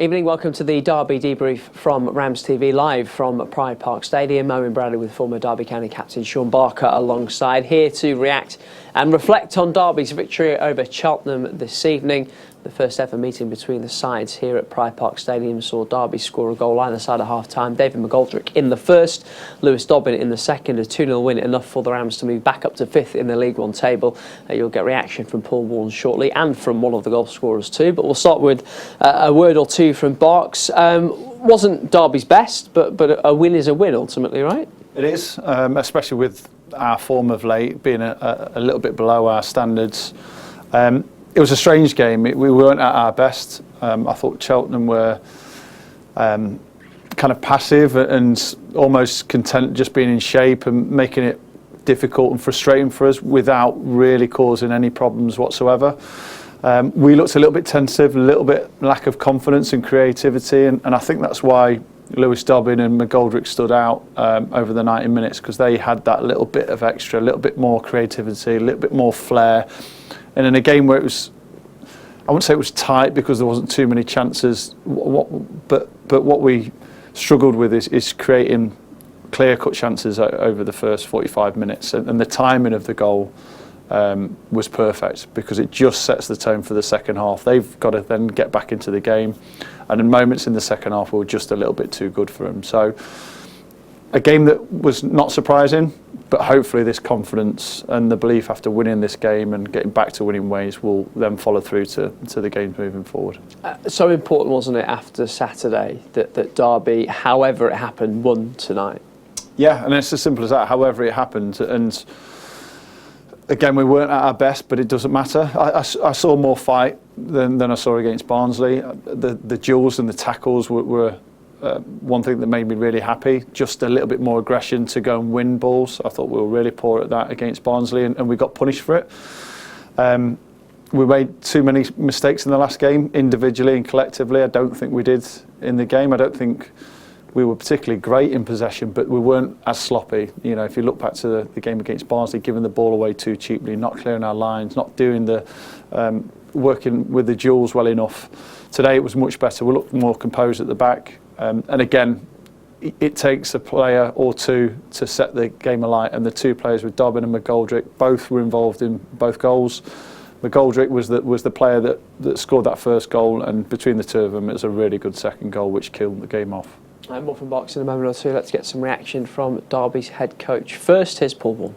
Evening, welcome to the Derby Debrief from RamsTV, live from Pride Park Stadium. Owen Bradley with former Derby County captain Shaun alongside, here to react and reflect on Derby's victory over Cheltenham this evening. The first ever meeting between the sides here at Pride Park Stadium saw Derby score a goal either side at half-time. David McGoldrick in the first, Lewis Dobbin in the second. A 2-0 win, enough for the Rams to move back up to 5th in the League One table. You'll get reaction from Paul Warne shortly, and from one of the goal scorers too. But we'll start with a word or two from Barks. Wasn't Derby's best, but a win is a win ultimately, right? It is, especially with our form of late being a little bit below our standards. It was a strange game. We weren't at our best. I thought Cheltenham were kind of passive and almost content just being in shape and making it difficult and frustrating for us without really causing any problems whatsoever. We looked a little bit tentative, a little bit lack of confidence and creativity, and I think that's why Lewis Dobbin and McGoldrick stood out over the 90 minutes, because they had that little bit of extra, a little bit more creativity, a little bit more flair. And in a game where it was, I wouldn't say it was tight because there wasn't too many chances, but what we struggled with is creating clear-cut chances over the first 45 minutes. And the timing of the goal was perfect, because it just sets the tone for the second half. They've got to then get back into the game. And in moments in the second half were just a little bit too good for them. So a game that was not surprising, but hopefully this confidence and the belief after winning this game and getting back to winning ways will then follow through to the games moving forward. So important, wasn't it, after Saturday, that Derby, however it happened, won tonight? Yeah, and it's as simple as that, however it happened. And again, we weren't at our best, but it doesn't matter. I saw more fight than I saw against Barnsley. The duels and the tackles were one thing that made me really happy. Just a little bit more aggression to go and win balls. I thought we were really poor at that against Barnsley, and we got punished for it. We made too many mistakes in the last game, individually and collectively. I don't think we did in the game. I don't think we were particularly great in possession, but we weren't as sloppy. You know, if you look back to the game against Barnsley, giving the ball away too cheaply, not clearing our lines, not doing the working with the duels well enough. Today it was much better. We looked more composed at the back. And again, it takes a player or two to set the game alight, and the two players with Dobbin and McGoldrick both were involved in both goals. McGoldrick was the player that scored that first goal, and between the two of them it was a really good second goal which killed the game off. And more from Box in a moment or two. Let's get some reaction from Derby's head coach. First, here's Paul Warne.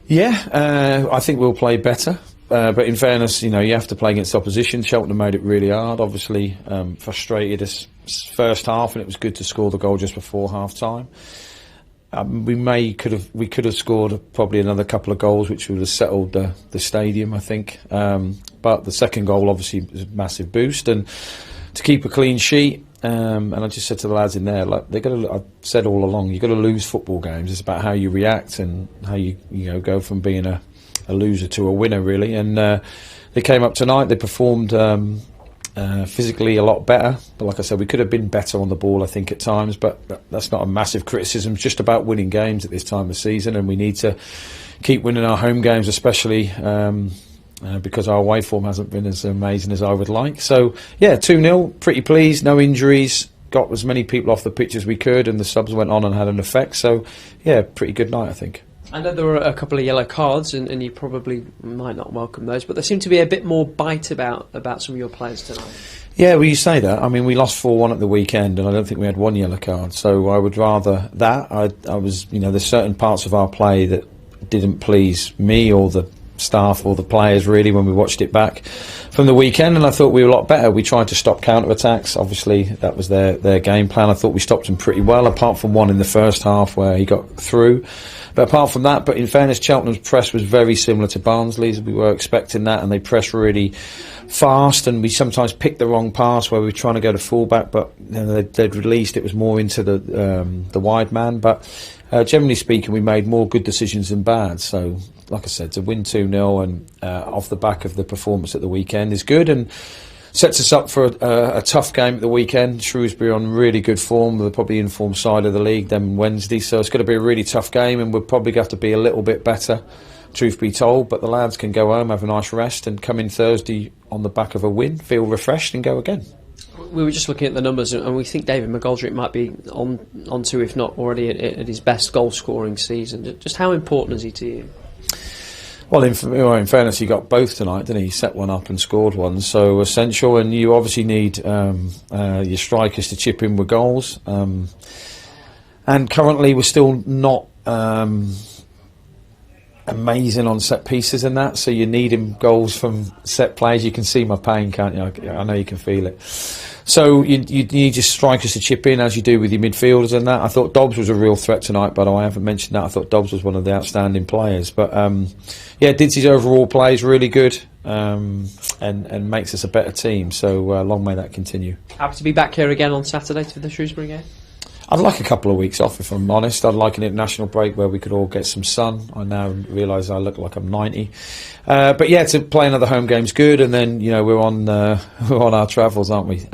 Yeah, I think we'll play better. But in fairness, you know, you have to play against opposition. Cheltenham made it really hard. Obviously, frustrated us first half, and it was good to score the goal just before half time. We could have scored probably another couple of goals, which would have settled the stadium, I think. But the second goal obviously was a massive boost, and to keep a clean sheet. And I just said to the lads in there, like, I've said all along, you've got to lose football games. It's about how you react and how you go from being a loser to a winner, really. And they came up tonight. They performed physically a lot better, but like I said, we could have been better on the ball, I think, at times. But that's not a massive criticism. It's just about winning games at this time of season, and we need to keep winning our home games, especially because our away form hasn't been as amazing as I would like. So yeah, 2-0, pretty pleased. No injuries. Got as many people off the pitch as we could, and the subs went on and had an effect. So yeah, pretty good night, I think. I know there were a couple of yellow cards, and you probably might not welcome those, but there seemed to be a bit more bite about some of your players tonight. Yeah, well, you say that. I mean, we lost 4-1 at the weekend, and I don't think we had one yellow card, so I would rather that. I was, you know, there's certain parts of our play that didn't please me or the staff or the players, really, when we watched it back from the weekend, and I thought we were a lot better. We tried to stop counter-attacks. Obviously, that was their game plan. I thought we stopped them pretty well, apart from one in the first half where he got through. But apart from that, but in fairness, Cheltenham's press was very similar to Barnsley's. We were expecting that, and they pressed really fast, and we sometimes picked the wrong pass where we were trying to go to full-back, but you know, they'd released, it was more into the wide man. But generally speaking, we made more good decisions than bad. So, like I said, to win 2-0 and off the back of the performance at the weekend is good, and sets us up for a tough game at the weekend. Shrewsbury on really good form. They're probably informed side of the league then Wednesday, so it's going to be a really tough game, and we'll probably have to be a little bit better, truth be told. But the lads can go home, have a nice rest, and come in Thursday on the back of a win, feel refreshed and go again. We were just looking at the numbers, and we think David McGoldrick might be onto, if not already, at his best goal-scoring season. Just how important is he to you? Well, in fairness, he got both tonight, didn't he? He set one up and scored one, so essential. And you obviously need your strikers to chip in with goals. And currently, we're still not amazing on set pieces and that, so you need him goals from set plays. You can see my pain, can't you? I know you can feel it. So you need your strikers to chip in, as you do with your midfielders and that. I thought Dobbs was a real threat tonight, by the way. I haven't mentioned that. I thought Dobbs was one of the outstanding players. But yeah, Didzy's overall play is really good, and makes us a better team. So long may that continue. Happy to be back here again on Saturday for the Shrewsbury game? I'd like a couple of weeks off, if I'm honest. I'd like an international break where we could all get some sun. I now realise I look like I'm 90. But yeah, to play another home game's good, and then, you know, we're on our travels, aren't we?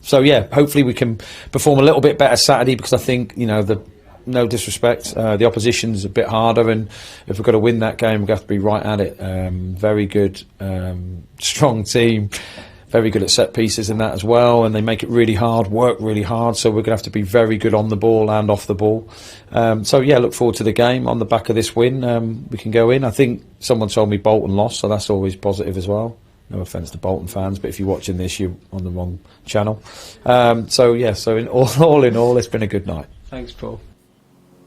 So yeah, hopefully we can perform a little bit better Saturday, because I think, you know, no disrespect, the opposition's a bit harder, and if we've got to win that game, we've got to be right at it. Very good, strong team. Very good at set pieces and that as well, and they make it really hard, work really hard, so we're going to have to be very good on the ball and off the ball. So yeah, look forward to the game. On the back of this win, we can go in. I think someone told me Bolton lost, so that's always positive as well. No offence to Bolton fans, but if you're watching this, you're on the wrong channel. So yeah, so all in all, it's been a good night. Thanks, Paul.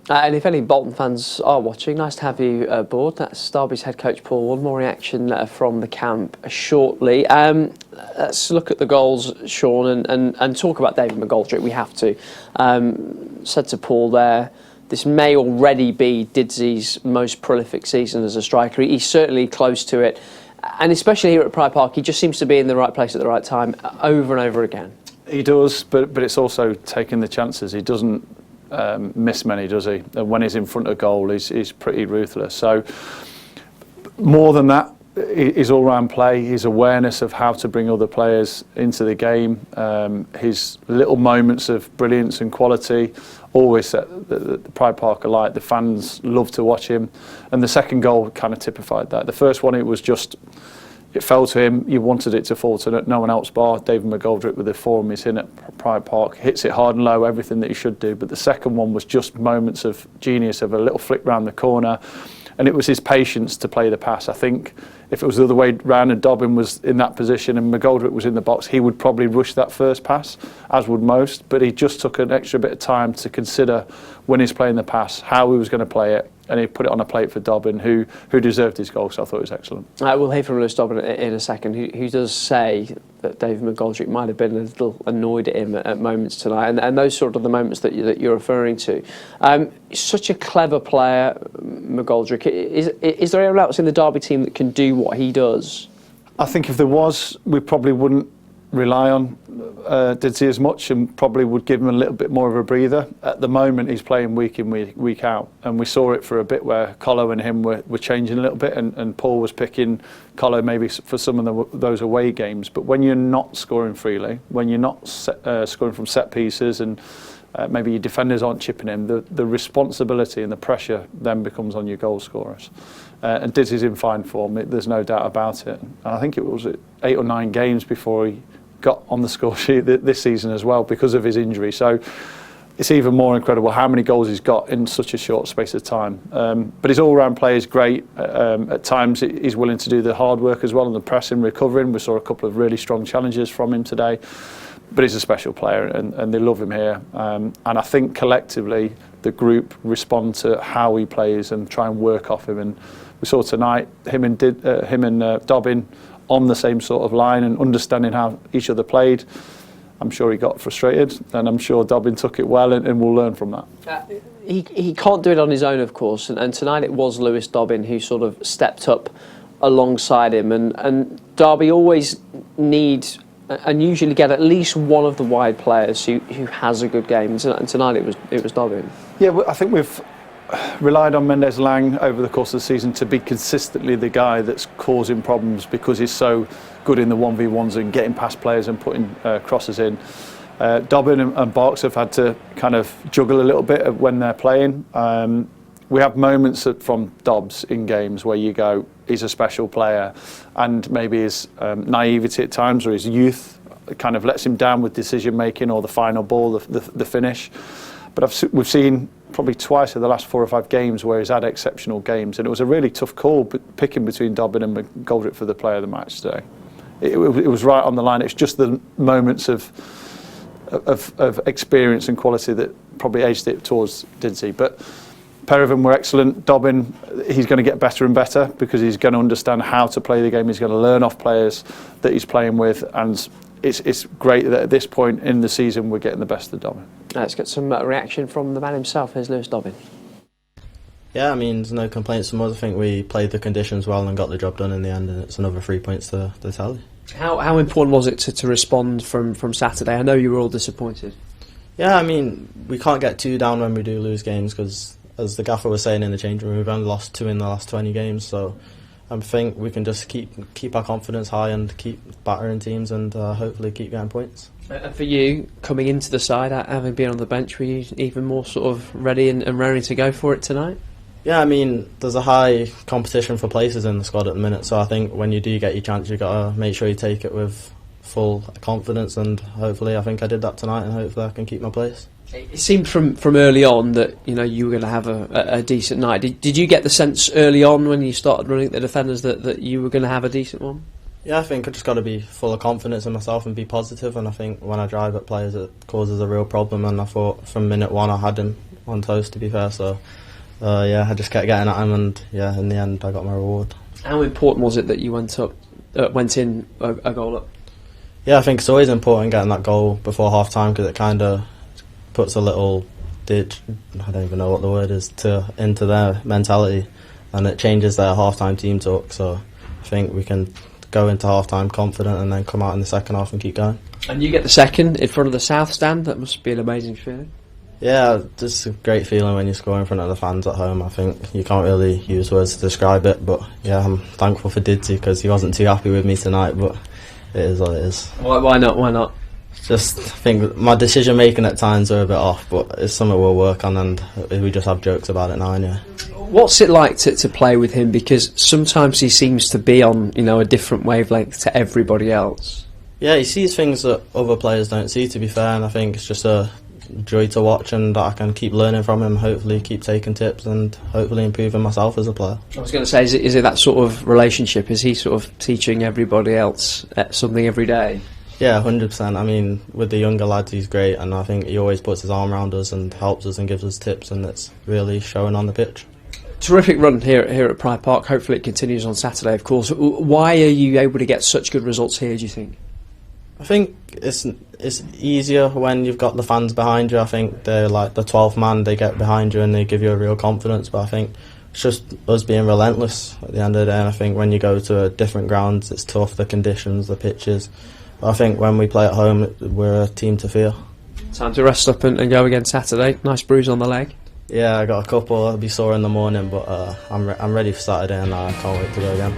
And if any Bolton fans are watching, nice to have you aboard. That's Derby's head coach Paul Warne. More reaction from the camp shortly. Let's look at the goals, Shaun, and talk about David McGoldrick. We have to. Said to Paul there, this may already be Didzy's most prolific season as a striker. He's certainly close to it. And especially here at Pride Park, he just seems to be in the right place at the right time over and over again. He does, but it's also taking the chances. He doesn't miss many, does he? And when he's in front of goal, he's pretty ruthless. So more than that, his all-round play, his awareness of how to bring other players into the game, his little moments of brilliance and quality always set the Pride Park alight. The fans love to watch him, and the second goal kind of typified that. The first one, it fell to him. You wanted it to fall to no one else bar David McGoldrick with the form he's in at Pride Park. Hits it hard and low, everything that he should do. But the second one was just moments of genius, of a little flick round the corner. And it was his patience to play the pass. I think if it was the other way round and Dobbin was in that position and McGoldrick was in the box, he would probably rush that first pass, as would most. But he just took an extra bit of time to consider when he's playing the pass, how he was going to play it. And he put it on a plate for Dobbin, who deserved his goal, so I thought it was excellent. We'll hear from Lewis Dobbin in a second, who does say that David McGoldrick might have been a little annoyed at him at moments tonight, and those sort of the moments that you're referring to. Such a clever player, McGoldrick. Is there anyone else in the Derby team that can do what he does? I think if there was, we probably wouldn't rely on Didzy as much, and probably would give him a little bit more of a breather. At the moment, he's playing week in, week out, and we saw it for a bit where Colo and him were changing a little bit, and Paul was picking Colo maybe for some of those away games. But when you're not scoring freely, when you're not scoring from set pieces, and maybe your defenders aren't chipping in, the responsibility and the pressure then becomes on your goal scorers. And Didzy's in fine form, there's no doubt about it. And I think it was 8 or 9 games before he got on the score sheet this season as well, because of his injury. So it's even more incredible how many goals he's got in such a short space of time. But his all-round play is great. At times he's willing to do the hard work as well, and the pressing, recovering. We saw a couple of really strong challenges from him today. But he's a special player, and they love him here. And I think collectively the group respond to how he plays and try and work off him. And we saw tonight him and Dobbin on the same sort of line and understanding how each other played. I'm sure he got frustrated, and I'm sure Dobbin took it well, and we'll learn from that. He can't do it on his own, of course, and tonight it was Lewis Dobbin who sort of stepped up alongside him, and Derby always need and usually get at least one of the wide players who has a good game, and tonight it was Dobbin. Yeah, I think we've relied on Mendes-Lang over the course of the season to be consistently the guy that's causing problems, because he's so good in the 1v1s and getting past players and putting crosses in. Dobbin and Barks have had to kind of juggle a little bit when they're playing. we have moments from Dobbs in games where you go, he's a special player, and maybe his naivety at times or his youth kind of lets him down with decision making or the final ball, the finish. But we've seen probably twice in the last 4 or 5 games where he's had exceptional games, and it was a really tough call picking between Dobbin and McGoldrick for the player of the match today. It was right on the line. It's just the moments of experience and quality that probably edged it towards Didsey. But pair of them were excellent. Dobbin, he's going to get better and better because he's going to understand how to play the game. He's going to learn off players that he's playing with, and it's great that at this point in the season we're getting the best of Dobbin. Let's get some reaction from the man himself. Here's Lewis Dobbin. Yeah, I mean, there's no complaints from us. I think we played the conditions well and got the job done in the end, and it's another 3 points to the tally. How important was it to respond from Saturday? I know you were all disappointed. Yeah, I mean, we can't get too down when we do lose games because, as the gaffer was saying in the changing room, we've only lost 2 in the last 20 games, so I think we can just keep our confidence high and keep battering teams and hopefully keep getting points. And for you, coming into the side, having been on the bench, were you even more sort of ready and raring to go for it tonight? Yeah, I mean, there's a high competition for places in the squad at the minute, so I think when you do get your chance, you've got to make sure you take it with full confidence, and hopefully I think I did that tonight, and hopefully I can keep my place. It seemed from early on that you were going to have a decent night. Did you get the sense early on when you started running at the defenders that you were going to have a decent one? Yeah, I think I just got to be full of confidence in myself and be positive, and I think when I drive at players it causes a real problem, and I thought from minute 1 I had him on toast, to be fair, so yeah, I just kept getting at him, and yeah, in the end I got my reward. How important was it that you went in a goal up? Yeah, I think it's always important getting that goal before half time because it kind of puts a little ditch, I don't even know what the word is, into their mentality, and it changes their half time team talk, so I think we can go into half time confident and then come out in the second half and keep going. And you get the second in front of the South stand. That must be an amazing feeling. Yeah, just a great feeling when you score in front of the fans at home. I think you can't really use words to describe it, but yeah, I'm thankful for Didsey because he wasn't too happy with me tonight, but it is what it is. Why not? Just I think my decision making at times are a bit off, but it's something we'll work on, and we just have jokes about it now. Yeah. What's it like to play with him? Because sometimes he seems to be on a different wavelength to everybody else. Yeah, he sees things that other players don't see, to be fair, and I think it's just a joy to watch, and I can keep learning from him, hopefully keep taking tips and hopefully improving myself as a player. I was going to say, is it that sort of relationship? Is he sort of teaching everybody else something every day? Yeah, 100%. I mean, with the younger lads he's great, and I think he always puts his arm around us and helps us and gives us tips, and it's really showing on the pitch. Terrific run here at Pride Park. Hopefully it continues on Saturday, of course. Why are you able to get such good results here, do you think? I think it's easier when you've got the fans behind you. I think they're like the 12th man, they get behind you and they give you a real confidence, but I think it's just us being relentless at the end of the day, and I think when you go to different grounds it's tough, the conditions, the pitches, but I think when we play at home we're a team to fear. Time to rest up and go again Saturday. Nice bruise on the leg. Yeah, I got a couple. I'll be sore in the morning, but I'm ready for Saturday and I can't wait to go again.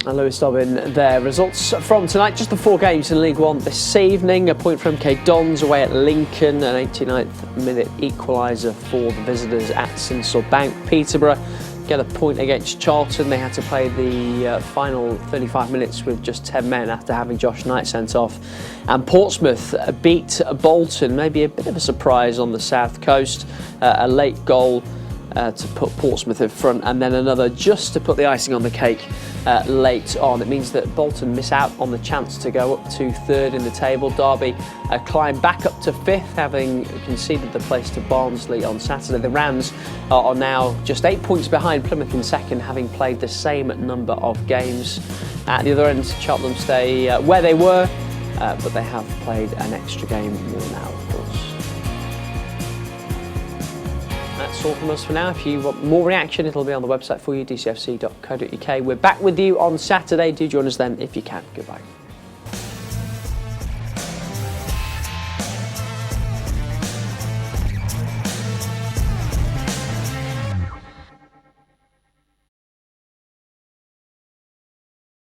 And Lewis Dobbin there. Results from tonight, just the 4 games in League One this evening. A point for MK Dons away at Lincoln, an 89th minute equaliser for the visitors at Sincil Bank. Peterborough get a point against Charlton. They had to play the final 35 minutes with just 10 men after having Josh Knight sent off. And Portsmouth beat Bolton, maybe a bit of a surprise on the south coast. A late goal to put Portsmouth in front, and then another just to put the icing on the cake late on. It means that Bolton miss out on the chance to go up to 3rd in the table. Derby climb back up to 5th, having conceded the place to Barnsley on Saturday. The Rams are now just 8 points behind Plymouth in 2nd, having played the same number of games. At the other end, Cheltenham stay where they were, but they have played an extra game more now, of course. That's all from us for now. If you want more reaction, it'll be on the website for you, dcfc.co.uk. We're back with you on Saturday. Do join us then if you can. Goodbye.